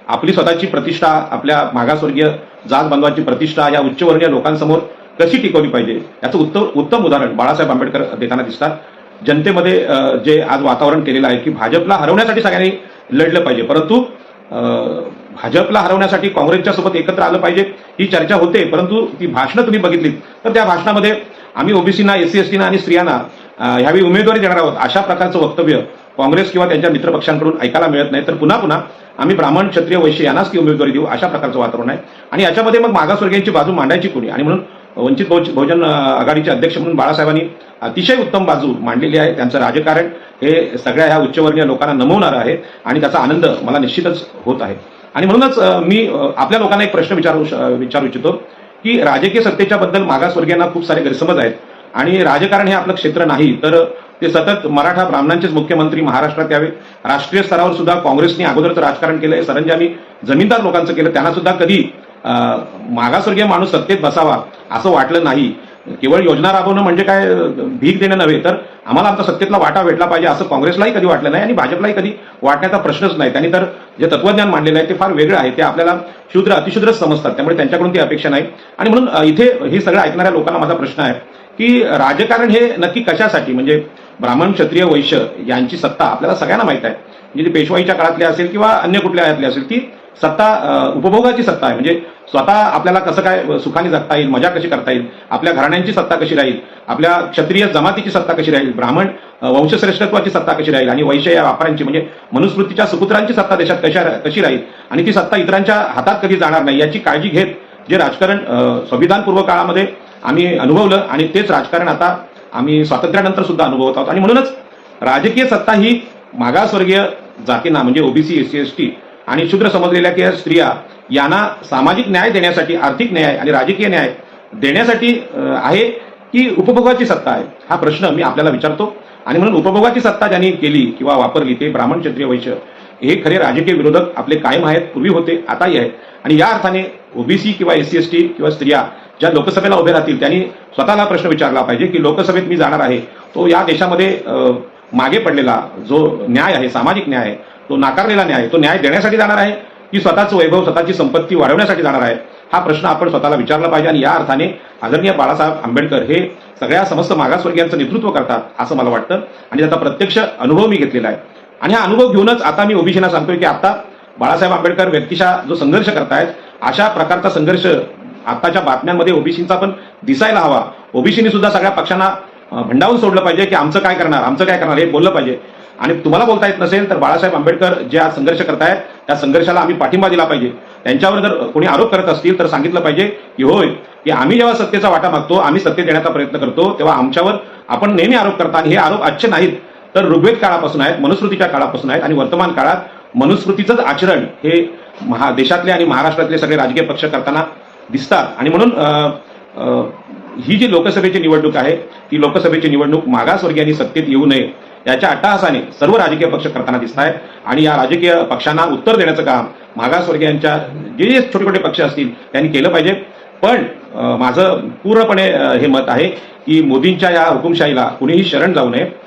आपली स्वतःची प्रतिष्ठा, आपल्या मागासवर्गीय जात बांधवांची प्रतिष्ठा या उच्चवर्णीय लोकांसमोर कशी टिकवली पाहिजे याचं उत्तम उदाहरण बाळासाहेब आंबेडकर देताना दिसतात. जनतेमध्ये जे आज वातावरण केलेलं आहे की भाजपला हरवण्यासाठी सगळ्यांनी लढलं पाहिजे, परंतु भाजपला हरवण्यासाठी काँग्रेसच्या सोबत एकत्र आलं पाहिजे ही चर्चा होते, परंतु ती भाषणं तुम्ही बघितलीत तर त्या भाषणामध्ये आम्ही ओबीसीना, एससी एसटीना आणि स्त्रियांना ह्यावेळी उमेदवारी देणार आहोत अशा प्रकारचं वक्तव्य काँग्रेस किंवा त्यांच्या मित्रपक्षांकडून ऐकायला मिळत नाही. तर पुन्हा पुन्हा आम्ही ब्राह्मण, क्षत्रिय, वैश्य यांनाच ती उमेदवारी देऊ अशा प्रकारचं वातावरण आहे. आणि याच्यामध्ये मग मागासवर्गीयांची बाजू मांडायची कोणी, आणि म्हणून वंचित बहुजन आघाडीचे अध्यक्ष म्हणून बाळासाहेबांनी अतिशय उत्तम बाजू मांडलेली आहे. त्यांचं राजकारण हे सगळ्या ह्या उच्चवर्णीय लोकांना नमवणारं आहे आणि त्याचा आनंद मला निश्चितच होत आहे. आणि म्हणूनच मी आपल्या लोकांना एक प्रश्न विचारू इच्छितो की राजकीय सत्तेच्या बद्दल मागासवर्गीयांना खूप सारे गैरसमज आहेत आणि राजकारण हे आपलं क्षेत्र नाही, तर ते सतत मराठा ब्राह्मणांचेच मुख्यमंत्री महाराष्ट्रात यावे. राष्ट्रीय स्तरावर सुद्धा काँग्रेसने अगोदरचं राजकारण केलंय, सरंजामी जमीनदार लोकांचं केलं, त्यांना सुद्धा कधी मागासवर्गीय माणूस सत्तेत बसावा असं वाटलं नाही. केवळ योजना राबवणं म्हणजे काय भीक देणं नव्हे, तर आम्हाला आमचा सत्तेतला वाटा भेटला पाहिजे असं काँग्रेसलाही कधी वाटलं नाही आणि भाजपलाही कधी वाटण्याचा प्रश्नच नाही. त्यांनी तर जे तत्वज्ञान मांडलेलं आहे ते फार वेगळं आहे, ते आपल्याला शूद्र अतिशूद्रच समजतात, त्यामुळे त्यांच्याकडून ती अपेक्षा नाही. आणि म्हणून इथे हे सगळं ऐकणाऱ्या लोकांना माझा प्रश्न आहे की राजकारण हे नक्की कशासाठी, म्हणजे ब्राह्मण, क्षत्रिय, वैश्य यांची सत्ता आपल्याला सगळ्यांना माहित आहे, म्हणजे ती पेशवाईच्या काळातली असेल किंवा अन्य कुठल्या यातली असेल, ती सत्ता उपभोगाची सत्ता आहे. म्हणजे स्वतः आपल्याला कसं काय सुखाने जगता येईल, मजा कशी करता येईल, आपल्या घराण्यांची सत्ता कशी राहील, आपल्या क्षत्रिय जमातीची सत्ता कशी राहील, ब्राह्मण वंशश्रेष्ठत्वाची सत्ता कशी राहील आणि वैश्य या व्यापाऱ्यांची म्हणजे मनुस्मृतीच्या सुपुत्रांची सत्ता देशात कशी राहील आणि ती सत्ता इतरांच्या हातात कधी जाणार नाही याची काळजी घेत जे राजकारण संविधानपूर्व काळामध्ये आम्ही अनुभवलं आणि तेच राजकारण आता आम्ही स्वातंत्र्यानंतर सुद्धा अनुभवत आहोत. आणि म्हणूनच राजकीय सत्ता ही मागासवर्गीय जातींना म्हणजे ओबीसी, एससी, एसटी आणि शूद्र समजलेल्या किंवा स्त्रिया यांना सामाजिक न्याय देण्यासाठी, आर्थिक न्याय आणि राजकीय न्याय देण्यासाठी आहे की उपभोगाची सत्ता आहे, हा प्रश्न मी आपल्याला विचारतो. आणि म्हणून उपभोगाची सत्ता ज्यांनी केली किंवा वापरली ते ब्राह्मण, क्षत्रिय, वैश्य हे खरे राजकीय विरोधक आपले कायम आहेत, पूर्वी होते, आताही आहेत. आणि या अर्थाने ओबीसी किंवा एससी एसटी किंवा स्त्रिया ज्या लोकसभेला उभे राहतील त्यांनी स्वतःला प्रश्न विचारला पाहिजे की लोकसभेत मी जाणार आहे तो या देशामध्ये मागे पडलेला जो न्याय आहे, सामाजिक न्याय आहे, तो नाकारलेला न्याय, तो न्याय देण्यासाठी जाणार आहे की स्वतःचं वैभव, स्वतःची संपत्ती वाढवण्यासाठी जाणार आहे, हा प्रश्न आपण स्वतःला विचारला पाहिजे. आणि या अर्थाने आदरणीय बाळासाहेब आंबेडकर हे सगळ्या समस्त मागासवर्गीयांचं नेतृत्व करतात असं मला वाटतं आणि त्याचा प्रत्यक्ष अनुभव मी घेतलेला आहे. आणि हा अनुभव घेऊनच आता मी ओबीसीना सांगतोय की आता बाळासाहेब आंबेडकर व्यक्तिशः जो संघर्ष करतायत अशा प्रकारचा संघर्ष आताच्या बातम्यांमध्ये ओबीसींचा पण दिसायला हवा. ओबीसीनी सुद्धा सगळ्या पक्षांना भंडावून सोडलं पाहिजे की आमचं काय करणार हे बोललं पाहिजे. आणि तुम्हाला बोलता येत नसेल तर बाळासाहेब आंबेडकर जे आज संघर्ष करतायत त्या संघर्षाला आम्ही पाठिंबा दिला पाहिजे. त्यांच्यावर जर कोणी आरोप करत असतील तर सांगितलं पाहिजे की होय, की आम्ही जेव्हा सत्तेचा वाटा मागतो, आम्ही सत्तेत येण्याचा प्रयत्न करतो, तेव्हा आमच्यावर आपण नेहमी आरोप करता आणि हे आरोप आजचे नाहीत, तर ऋग्वेद काळापासून आहेत, मनुस्मृतीच्या काळापासून आहेत. आणि वर्तमान काळात मनुस्मृतीचंच आचरण हे देशातले आणि महाराष्ट्रातले सगळे राजकीय पक्ष करताना दिसतात. आणि म्हणून ही जी लोकसभेची निवडणूक आहे ती लोकसभेची निवडणूक मागासवर्गीयांनी सत्तेत येऊ नये याच्या अट्टहासाने सर्व राजकीय पक्ष करताना दिसत आहेत. आणि या राजकीय पक्षांना उत्तर देण्याचं काम मागासवर्गीयांच्या जे छोटे छोटे पक्ष असतील त्यांनी केलं पाहिजे. पण माझं पूर्णपणे हे मत आहे की मोदींच्या या हुकुमशाहीला कुणीही शरण जाऊ नये.